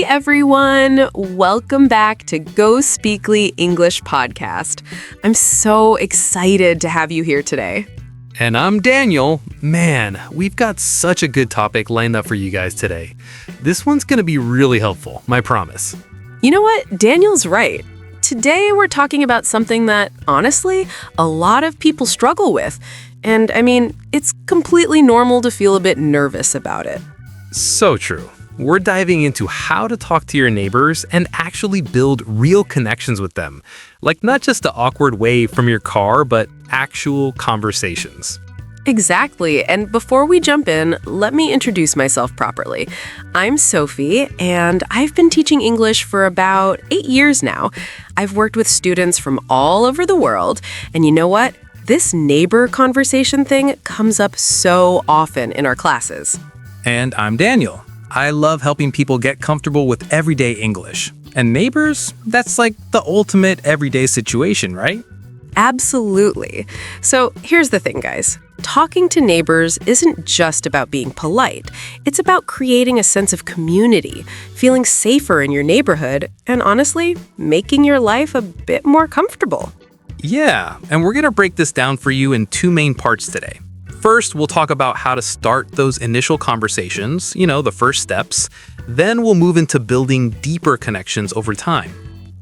everyone. Welcome back to GoSpeakly English Podcast. I'm so excited to have you here today. And I'm Daniel. Man, we've got such a good topic lined up for you guys today. This one's going to be really helpful, I promise. You know what? Daniel's right. Today we're talking about something that, honestly, a lot of people struggle with. And I mean, it's completely normal to feel a bit nervous about it. So true. We're diving into how to talk to your neighbors and actually build real connections with them. Like not just the awkward wave from your car, but actual conversations. Exactly. And before we jump in, let me introduce myself properly. I'm Sophie, and I've been teaching English for about 8 years now. I've worked with students from all over the world, and you know what? This neighbor conversation thing comes up so often in our classes. And I'm Daniel. I love helping people get comfortable with everyday English. And neighbors, that's like the ultimate everyday situation, right? Absolutely. So here's the thing, guys. Talking to neighbors isn't just about being polite. It's about creating a sense of community, feeling safer in your neighborhood, and honestly, making your life a bit more comfortable. Yeah, and we're going to break this down for you in two main parts today. First, we'll talk about how to start those initial conversations, the first steps. Then we'll move into building deeper connections over time.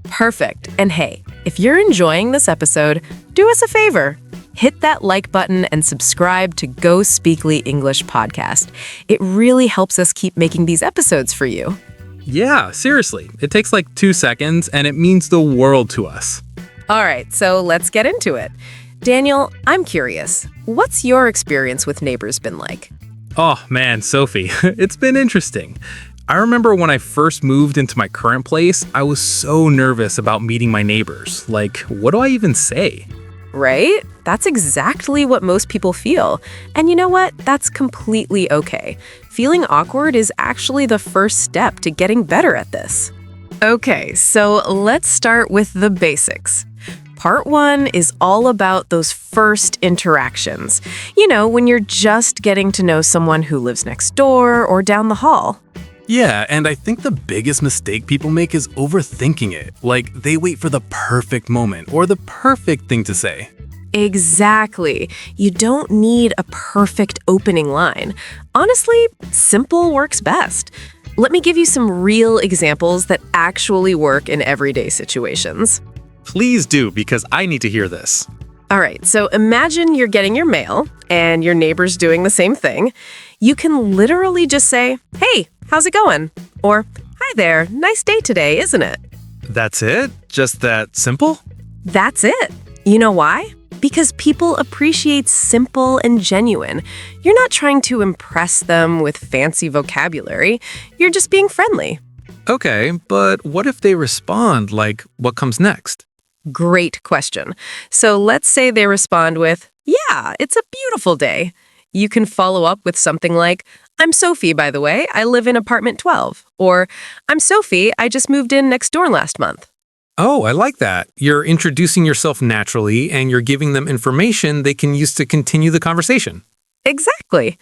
Perfect. And hey, if you're enjoying this episode, do us a favor. Hit that like button and subscribe to GoSpeakly English Podcast. It really helps us keep making these episodes for you. Yeah, seriously. It takes like 2 seconds and it means the world to us. All right, so let's get into it. Daniel, I'm curious. What's your experience with neighbors been like? Oh man, Sophie, it's been interesting. I remember when I first moved into my current place, I was so nervous about meeting my neighbors. Like, what do I even say? Right? That's exactly what most people feel. And you know what? That's completely okay. Feeling awkward is actually the first step to getting better at this. Okay, so let's start with the basics. Part 1 is all about those first interactions. When you're just getting to know someone who lives next door or down the hall. Yeah, and I think the biggest mistake people make is overthinking it. Like, they wait for the perfect moment or the perfect thing to say. Exactly. You don't need a perfect opening line. Honestly, simple works best. Let me give you some real examples that actually work in everyday situations. Please do, because I need to hear this. All right, so imagine you're getting your mail and your neighbor's doing the same thing. You can literally just say, "Hey, how's it going?" Or, "Hi there, nice day today, isn't it?" That's it? Just that simple? That's it. You know why? Because people appreciate simple and genuine. You're not trying to impress them with fancy vocabulary. You're just being friendly. Okay, but what if they respond? Like, what comes next? Great question. So let's say they respond with, "Yeah, it's a beautiful day." You can follow up with something like, "I'm Sophie, by the way. I live in apartment 12." Or, "I'm Sophie. I just moved in next door last month." Oh, I like that. You're introducing yourself naturally and you're giving them information they can use to continue the conversation. Exactly.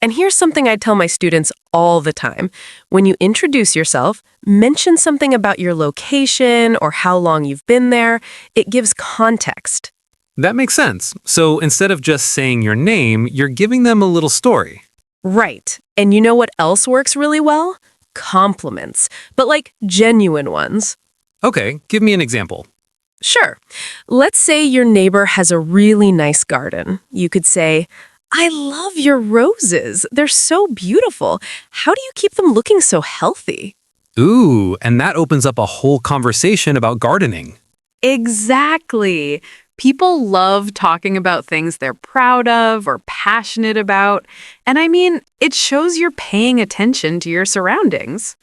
And here's something I tell my students all the time. When you introduce yourself, mention something about your location or how long you've been there. It gives context. That makes sense. So instead of just saying your name, you're giving them a little story. Right. And you know what else works really well? Compliments, but like genuine ones. Okay, give me an example. Sure. Let's say your neighbor has a really nice garden. You could say, "I love your roses. They're so beautiful. How do you keep them looking so healthy?" Ooh, and that opens up a whole conversation about gardening. Exactly. People love talking about things they're proud of or passionate about. And I mean, it shows you're paying attention to your surroundings.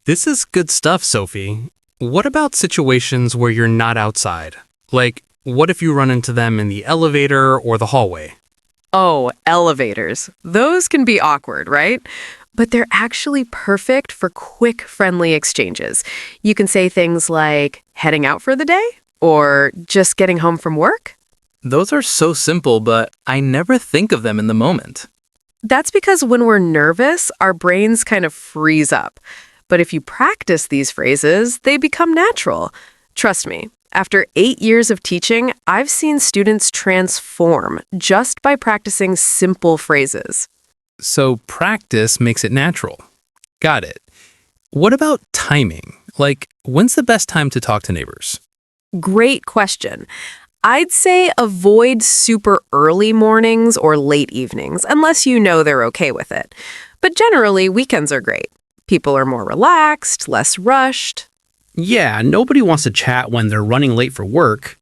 This is good stuff, Sophie. What about situations where you're not outside? Like, what if you run into them in the elevator or the hallway? Oh, elevators. Those can be awkward, right? But they're actually perfect for quick, friendly exchanges. You can say things like, "Heading out for the day?" Or "Just getting home from work?" Those are so simple, but I never think of them in the moment. That's because when we're nervous, our brains kind of freeze up. But if you practice these phrases, they become natural. Trust me, after 8 years of teaching, I've seen students transform just by practicing simple phrases. So practice makes it natural. Got it. What about timing? Like, when's the best time to talk to neighbors? Great question. I'd say avoid super early mornings or late evenings, unless you know they're okay with it. But generally, weekends are great. People are more relaxed, less rushed. Yeah, nobody wants to chat when they're running late for work.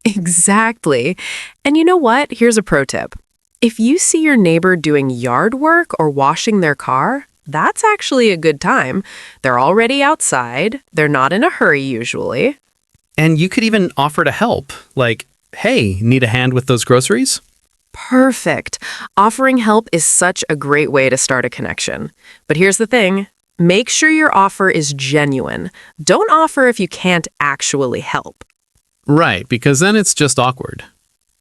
Exactly. And you know what? Here's a pro tip. If you see your neighbor doing yard work or washing their car, that's actually a good time. They're already outside. They're not in a hurry usually. And you could even offer to help. Like, hey, need a hand with those groceries? Perfect. Offering help is such a great way to start a connection. But here's the thing. Make sure your offer is genuine. Don't offer if you can't actually help. Right, because then it's just awkward.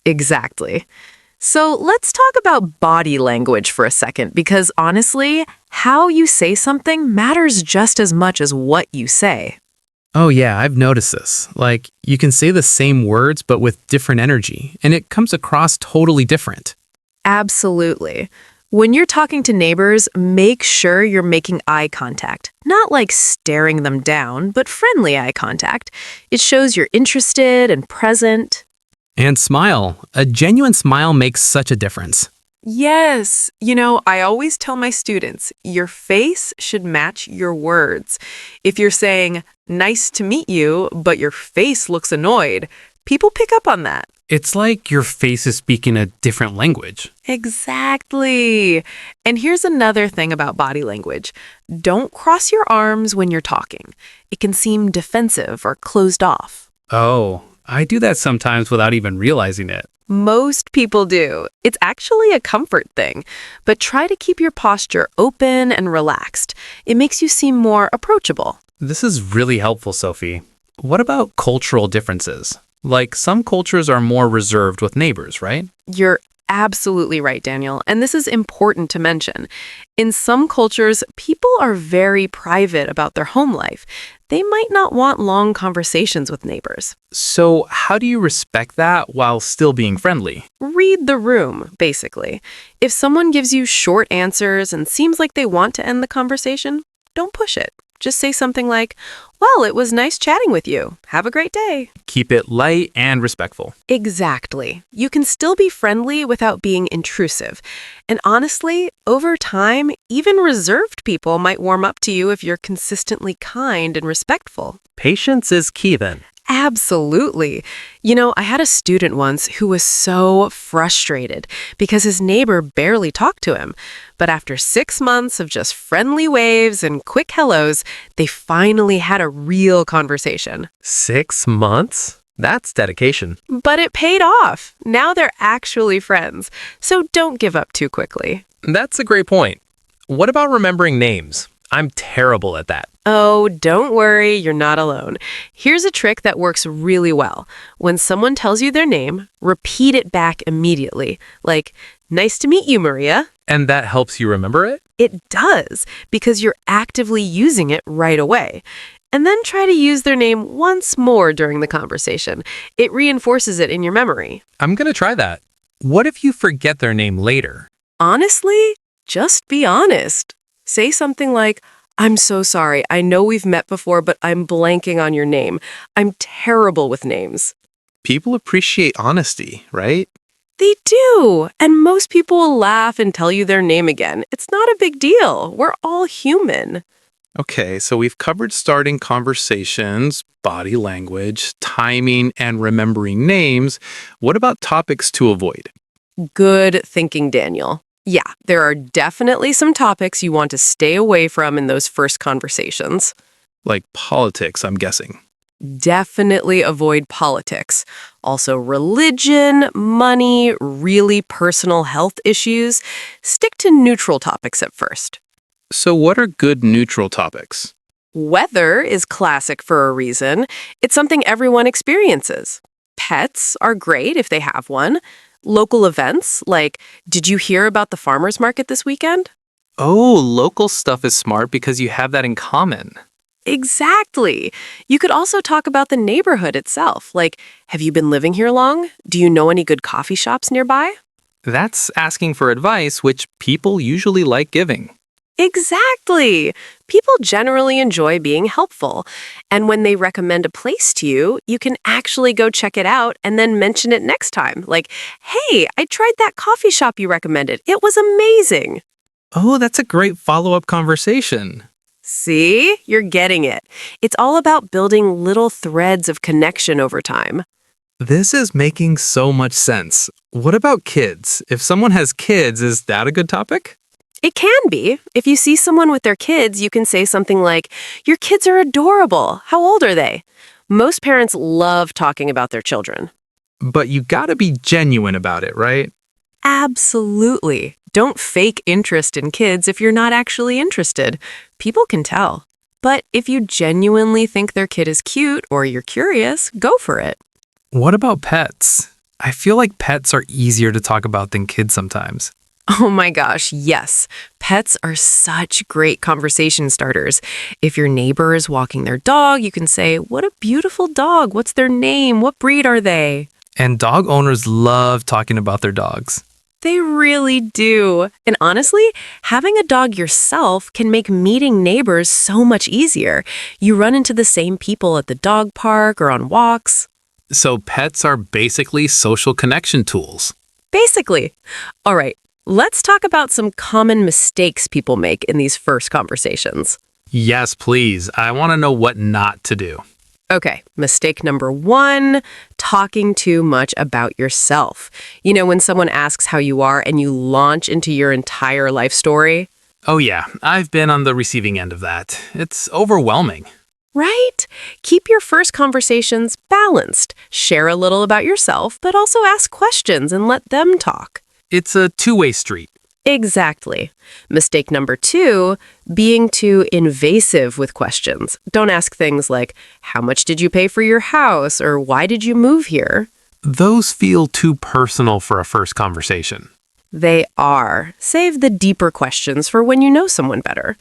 Exactly. So let's talk about body language for a second, because honestly, how you say something matters just as much as what you say. Oh yeah, I've noticed this. Like, you can say the same words but with different energy, and it comes across totally different. Absolutely. When you're talking to neighbors, make sure you're making eye contact. Not like staring them down, but friendly eye contact. It shows you're interested and present. And smile. A genuine smile makes such a difference. Yes. I always tell my students, your face should match your words. If you're saying, nice to meet you, but your face looks annoyed, people pick up on that. It's like your face is speaking a different language. Exactly. And here's another thing about body language. Don't cross your arms when you're talking. It can seem defensive or closed off. Oh, I do that sometimes without even realizing it. Most people do. It's actually a comfort thing. But try to keep your posture open and relaxed. It makes you seem more approachable. This is really helpful, Sophie. What about cultural differences? Like, some cultures are more reserved with neighbors, right? You're absolutely right, Daniel. And this is important to mention. In some cultures, people are very private about their home life. They might not want long conversations with neighbors. So how do you respect that while still being friendly? Read the room, basically. If someone gives you short answers and seems like they want to end the conversation, don't push it. Just say something like, well, it was nice chatting with you. Have a great day. Keep it light and respectful. Exactly. You can still be friendly without being intrusive. And honestly, over time, even reserved people might warm up to you if you're consistently kind and respectful. Patience is key then. Absolutely. I had a student once who was so frustrated because his neighbor barely talked to him. But after 6 months of just friendly waves and quick hellos, they finally had a real conversation. 6 months? That's dedication. But it paid off. Now they're actually friends. So don't give up too quickly. That's a great point. What about remembering names? I'm terrible at that. Oh, don't worry, you're not alone. Here's a trick that works really well. When someone tells you their name, repeat it back immediately. Like, nice to meet you, Maria. And that helps you remember it? It does, because you're actively using it right away. And then try to use their name once more during the conversation. It reinforces it in your memory. I'm going to try that. What if you forget their name later? Honestly, just be honest. Say something like, I'm so sorry. I know we've met before, but I'm blanking on your name. I'm terrible with names. People appreciate honesty, right? They do. And most people will laugh and tell you their name again. It's not a big deal. We're all human. Okay, so we've covered starting conversations, body language, timing, and remembering names. What about topics to avoid? Good thinking, Daniel. Yeah, there are definitely some topics you want to stay away from in those first conversations. Like politics, I'm guessing. Definitely avoid politics. Also, religion, money, really personal health issues. Stick to neutral topics at first. So what are good neutral topics? Weather is classic for a reason. It's something everyone experiences. Pets are great if they have one. Local events, like, did you hear about the farmer's market this weekend? Oh, local stuff is smart because you have that in common. Exactly. You could also talk about the neighborhood itself. Like, have you been living here long? Do you know any good coffee shops nearby? That's asking for advice, which people usually like giving. Exactly. People generally enjoy being helpful. And when they recommend a place to you, you can actually go check it out and then mention it next time. Like, hey, I tried that coffee shop you recommended. It was amazing. Oh, that's a great follow-up conversation. See, you're getting it. It's all about building little threads of connection over time. This is making so much sense. What about kids? If someone has kids, is that a good topic? It can be. If you see someone with their kids, you can say something like, your kids are adorable. How old are they? Most parents love talking about their children. But you gotta be genuine about it, right? Absolutely. Don't fake interest in kids if you're not actually interested. People can tell. But if you genuinely think their kid is cute or you're curious, go for it. What about pets? I feel like pets are easier to talk about than kids sometimes. Oh my gosh, yes. Pets are such great conversation starters. If your neighbor is walking their dog, you can say, what a beautiful dog. What's their name? What breed are they? And dog owners love talking about their dogs. They really do. And honestly, having a dog yourself can make meeting neighbors so much easier. You run into the same people at the dog park or on walks. So pets are basically social connection tools. Basically. All right, let's talk about some common mistakes people make in these first conversations. Yes, please. I want to know what not to do. Okay, mistake number 1, talking too much about yourself. You know, when someone asks how you are and you launch into your entire life story. Oh yeah, I've been on the receiving end of that. It's overwhelming. Right? Keep your first conversations balanced. Share a little about yourself, but also ask questions and let them talk. It's a two-way street. Exactly. Mistake number 2, being too invasive with questions. Don't ask things like, how much did you pay for your house? Or why did you move here? Those feel too personal for a first conversation. They are. Save the deeper questions for when you know someone better.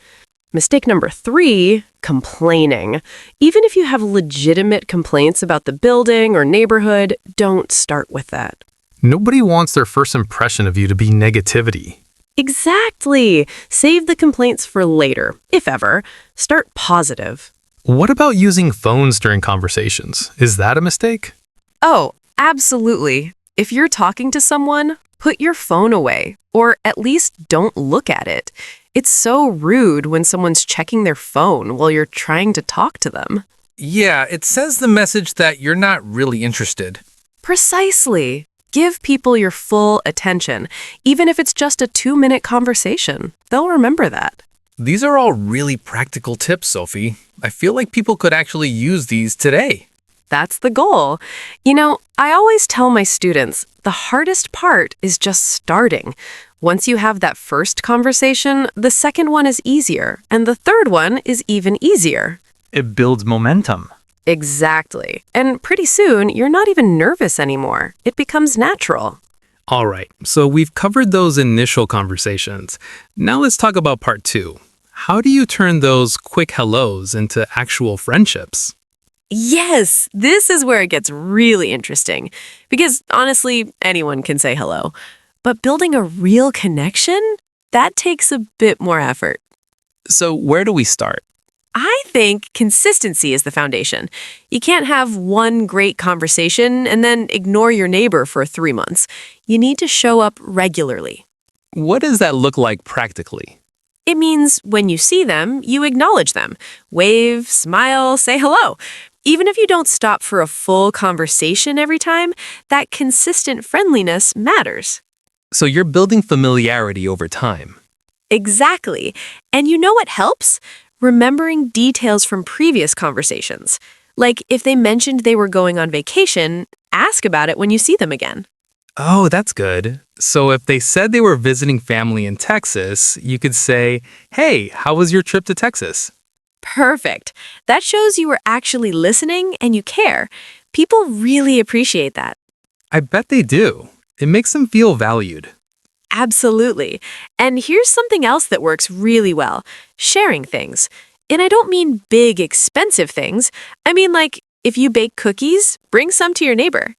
Mistake number 3, complaining. Even if you have legitimate complaints about the building or neighborhood, don't start with that. Nobody wants their first impression of you to be negativity. Exactly. Save the complaints for later, if ever. Start positive. What about using phones during conversations? Is that a mistake? Oh, absolutely. If you're talking to someone, put your phone away, or at least don't look at it. It's so rude when someone's checking their phone while you're trying to talk to them. Yeah, it says the message that you're not really interested. Precisely. Give people your full attention, even if it's just a 2-minute conversation. They'll remember that. These are all really practical tips, Sophie. I feel like people could actually use these today. That's the goal. You know, I always tell my students, the hardest part is just starting. Once you have that first conversation, the second one is easier, and the third one is even easier. It builds momentum. Exactly. And pretty soon, you're not even nervous anymore. It becomes natural. All right, so we've covered those initial conversations. Now let's talk about part 2. How do you turn those quick hellos into actual friendships? Yes, this is where it gets really interesting. Because honestly, anyone can say hello. But building a real connection, that takes a bit more effort. So where do we start? I think consistency is the foundation. You can't have one great conversation and then ignore your neighbor for 3 months. You need to show up regularly. What does that look like practically? It means when you see them, you acknowledge them. Wave, smile, say hello. Even if you don't stop for a full conversation every time, that consistent friendliness matters. So you're building familiarity over time. Exactly. And you know what helps? Remembering details from previous conversations. Like if they mentioned they were going on vacation, ask about it when you see them again. Oh, that's good. So if they said they were visiting family in Texas, you could say, hey, how was your trip to Texas? Perfect. That shows you were actually listening and you care. People really appreciate that. I bet they do. It makes them feel valued. Absolutely. And here's something else that works really well: sharing things. And I don't mean big, expensive things. I mean, like, if you bake cookies, bring some to your neighbor.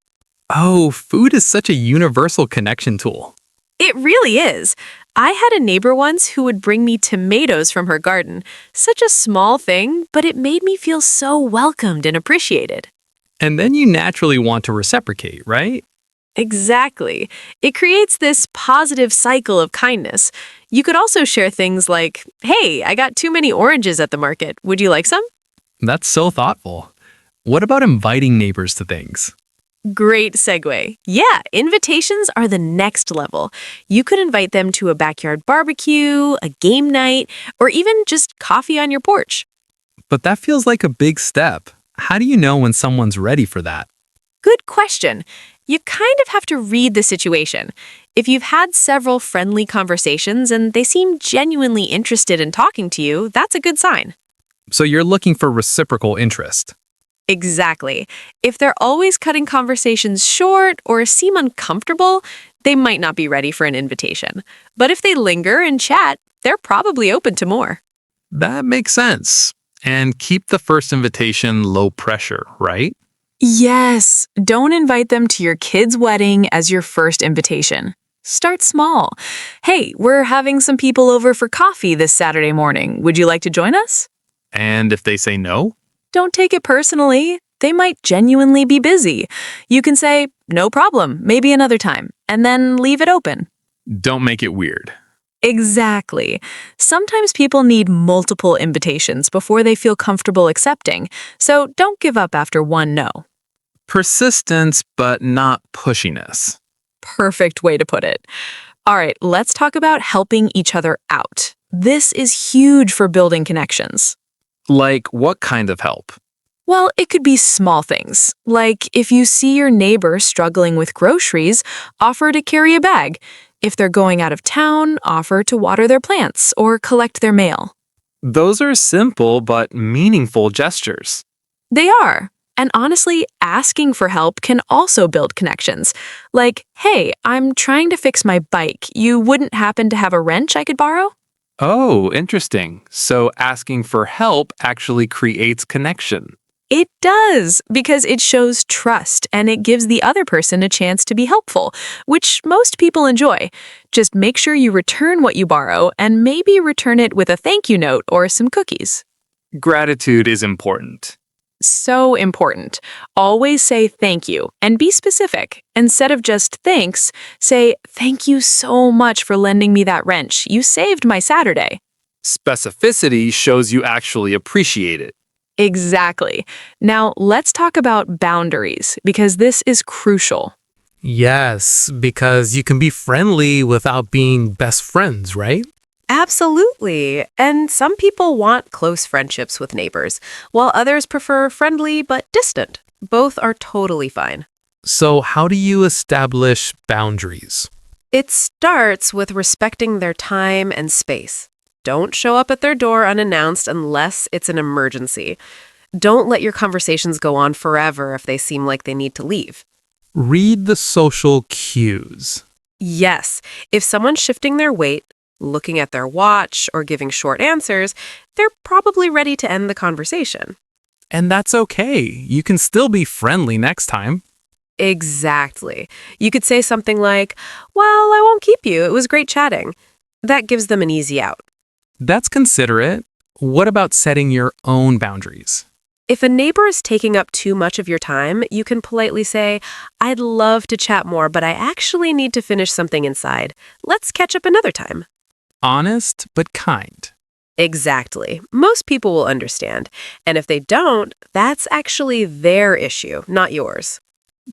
Oh, food is such a universal connection tool. It really is. I had a neighbor once who would bring me tomatoes from her garden. Such a small thing, but it made me feel so welcomed and appreciated. And then you naturally want to reciprocate, right? Exactly. It creates this positive cycle of kindness. You could also share things like, "Hey, I got too many oranges at the market. Would you like some?" That's so thoughtful. What about inviting neighbors to things? Great segue. Yeah, invitations are the next level. You could invite them to a backyard barbecue, a game night, or even just coffee on your porch. But that feels like a big step. How do you know when someone's ready for that? Good question. You kind of have to read the situation. If you've had several friendly conversations and they seem genuinely interested in talking to you, that's a good sign. So you're looking for reciprocal interest. Exactly. If they're always cutting conversations short or seem uncomfortable, they might not be ready for an invitation. But if they linger and chat, they're probably open to more. That makes sense. And keep the first invitation low pressure, right? Yes, don't invite them to your kid's wedding as your first invitation. Start small. Hey, we're having some people over for coffee this Saturday morning. Would you like to join us? And if they say no? Don't take it personally. They might genuinely be busy. You can say, "No problem, maybe another time," and then leave it open. Don't make it weird. Exactly. Sometimes people need multiple invitations before they feel comfortable accepting, so don't give up after one no. Persistence, but not pushiness. Perfect way to put it. All right, let's talk about helping each other out. This is huge for building connections. Like what kind of help? Well, it could be small things, like if you see your neighbor struggling with groceries, offer to carry a bag. If they're going out of town, offer to water their plants or collect their mail. Those are simple but meaningful gestures. They are. And honestly, asking for help can also build connections. Like, "Hey, I'm trying to fix my bike. You wouldn't happen to have a wrench I could borrow?" Oh, interesting. So asking for help actually creates connection. It does, because it shows trust and it gives the other person a chance to be helpful, which most people enjoy. Just make sure you return what you borrow and maybe return it with a thank you note or some cookies. Gratitude is important. So important. Always say thank you and be specific. Instead of just thanks, say, "Thank you so much for lending me that wrench. You saved my Saturday." Specificity shows you actually appreciate it. Exactly. Now, let's talk about boundaries, because this is crucial. Yes, because you can be friendly without being best friends, right? Absolutely. And some people want close friendships with neighbors, while others prefer friendly but distant. Both are totally fine. So how do you establish boundaries? It starts with respecting their time and space. Don't show up at their door unannounced unless it's an emergency. Don't let your conversations go on forever if they seem like they need to leave. Read the social cues. Yes, if someone's shifting their weight, looking at their watch, or giving short answers, they're probably ready to end the conversation. And that's okay. You can still be friendly next time. Exactly. You could say something like, "Well, I won't keep you. It was great chatting." That gives them an easy out. That's considerate. What about setting your own boundaries? If a neighbor is taking up too much of your time, you can politely say, "I'd love to chat more, but I actually need to finish something inside. Let's catch up another time." Honest, but kind. Exactly. Most people will understand. And if they don't, that's actually their issue, not yours.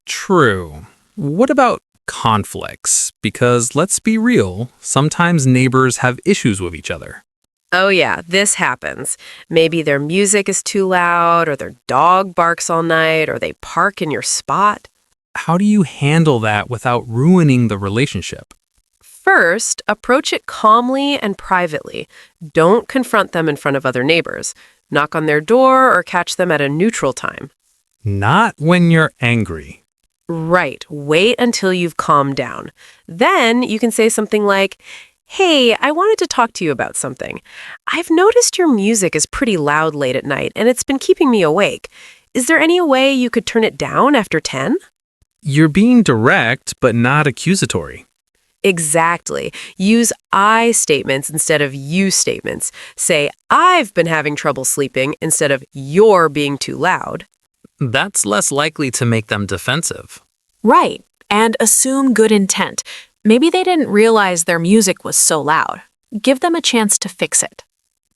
True. What about conflicts? Because let's be real, sometimes neighbors have issues with each other. Oh yeah, this happens. Maybe their music is too loud, or their dog barks all night, or they park in your spot. How do you handle that without ruining the relationship? First, approach it calmly and privately. Don't confront them in front of other neighbors. Knock on their door or catch them at a neutral time. Not when you're angry. Right. Wait until you've calmed down. Then you can say something like, "Hey, I wanted to talk to you about something. I've noticed your music is pretty loud late at night, and it's been keeping me awake. Is there any way you could turn it down after 10?" You're being direct, but not accusatory. Exactly. Use I statements instead of you statements. Say, "I've been having trouble sleeping," instead of "you're being too loud." That's less likely to make them defensive. Right. And assume good intent. Maybe they didn't realize their music was so loud. Give them a chance to fix it.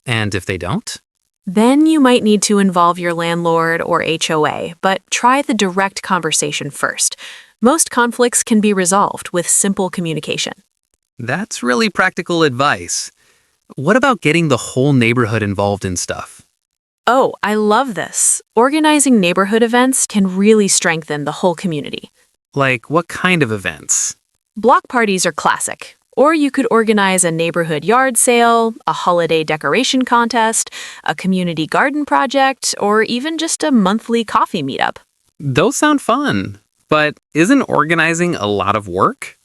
And if they don't? Then you might need to involve your landlord or HOA, but try the direct conversation first. Most conflicts can be resolved with simple communication. That's really practical advice. What about getting the whole neighborhood involved in stuff? Oh, I love this. Organizing neighborhood events can really strengthen the whole community. Like, what kind of events? Block parties are classic. Or you could organize a neighborhood yard sale, a holiday decoration contest, a community garden project, or even just a monthly coffee meetup. Those sound fun, but isn't organizing a lot of work?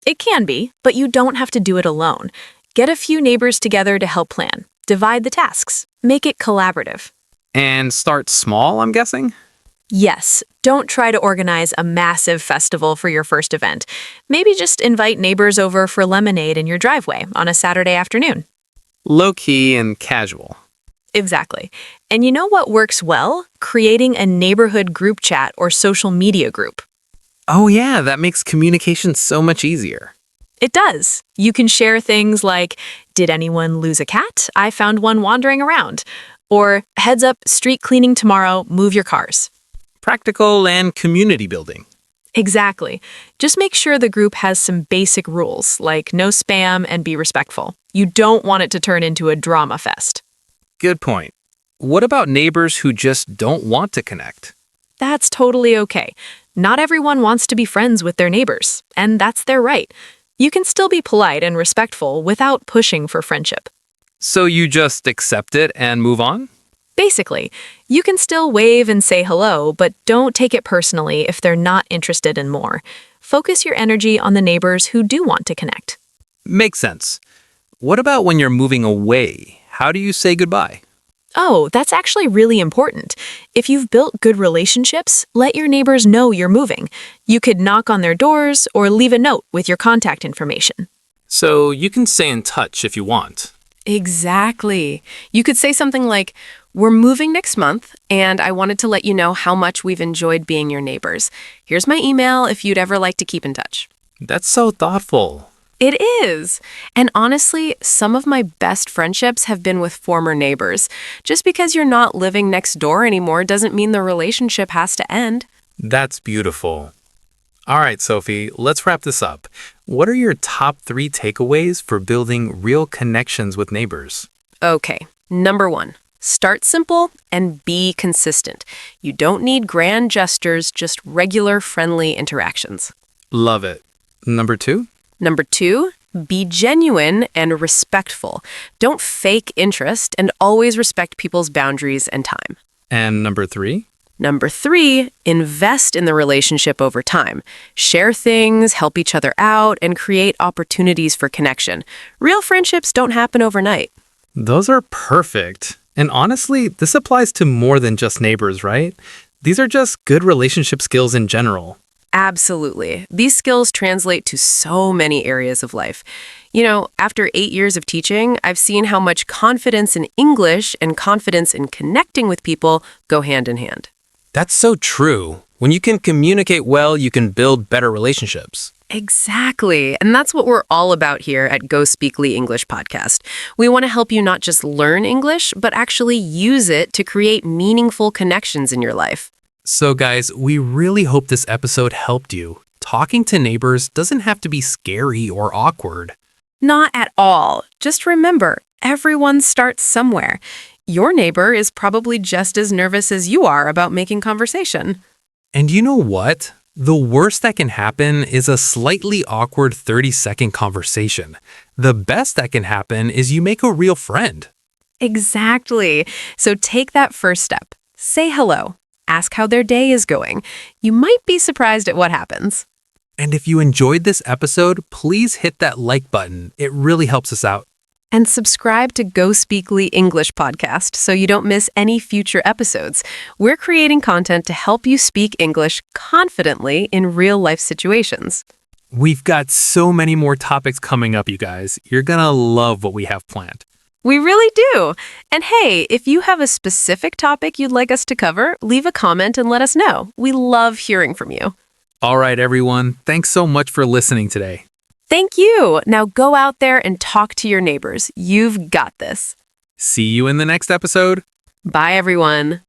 It can be, but you don't have to do it alone. Get a few neighbors together to help plan. Divide the tasks. Make it collaborative. And start small, I'm guessing? Yes, don't try to organize a massive festival for your first event. Maybe just invite neighbors over for lemonade in your driveway on a Saturday afternoon. Low-key and casual. Exactly. And you know what works well? Creating a neighborhood group chat or social media group. Oh yeah, that makes communication so much easier. It does. You can share things like, "Did anyone lose a cat? I found one wandering around." Or, "Heads up, street cleaning tomorrow, move your cars." Practical and community building. Exactly. Just make sure the group has some basic rules, like no spam and be respectful. You don't want it to turn into a drama fest. Good point. What about neighbors who just don't want to connect? That's totally okay. Not everyone wants to be friends with their neighbors, and that's their right. You can still be polite and respectful without pushing for friendship. So you just accept it and move on? Basically, you can still wave and say hello, but don't take it personally if they're not interested in more. Focus your energy on the neighbors who do want to connect. Makes sense. What about when you're moving away? How do you say goodbye? Oh, that's actually really important. If you've built good relationships, let your neighbors know you're moving. You could knock on their doors or leave a note with your contact information. So you can stay in touch if you want. Exactly. You could say something like, "We're moving next month, and I wanted to let you know how much we've enjoyed being your neighbors. Here's my email if you'd ever like to keep in touch." That's so thoughtful. It is. And honestly, some of my best friendships have been with former neighbors. Just because you're not living next door anymore doesn't mean the relationship has to end. That's beautiful. All right, Sophie, let's wrap this up. What are your top 3 takeaways for building real connections with neighbors? Okay, number 1. Start simple and be consistent. You don't need grand gestures, just regular, friendly interactions. Love it. Number 2? Number 2, be genuine and respectful. Don't fake interest and always respect people's boundaries and time. And number 3? Number 3, invest in the relationship over time. Share things, help each other out, and create opportunities for connection. Real friendships don't happen overnight. Those are perfect. And honestly, this applies to more than just neighbors, right? These are just good relationship skills in general. Absolutely. These skills translate to so many areas of life. You know, after 8 years of teaching, I've seen how much confidence in English and confidence in connecting with people go hand in hand. That's so true. When you can communicate well, you can build better relationships. Exactly. And that's what we're all about here at GoSpeakly English Podcast. We want to help you not just learn English, but actually use it to create meaningful connections in your life. So guys, we really hope this episode helped you. Talking to neighbors doesn't have to be scary or awkward. Not at all. Just remember, everyone starts somewhere. Your neighbor is probably just as nervous as you are about making conversation. And you know what? The worst that can happen is a slightly awkward 30-second conversation. The best that can happen is you make a real friend. Exactly. So take that first step. Say hello. ask how their day is going. You might be surprised at what happens. And if you enjoyed this episode, please hit that like button. It really helps us out. And subscribe to GoSpeakly English podcast so you don't miss any future episodes. We're creating content to help you speak English confidently in real-life situations. We've got so many more topics coming up, you guys. You're gonna love what we have planned. We really do. And hey, if you have a specific topic you'd like us to cover, leave a comment and let us know. We love hearing from you. All right, everyone. Thanks so much for listening today. Thank you. Now go out there and talk to your neighbors. You've got this. See you in the next episode. Bye, everyone.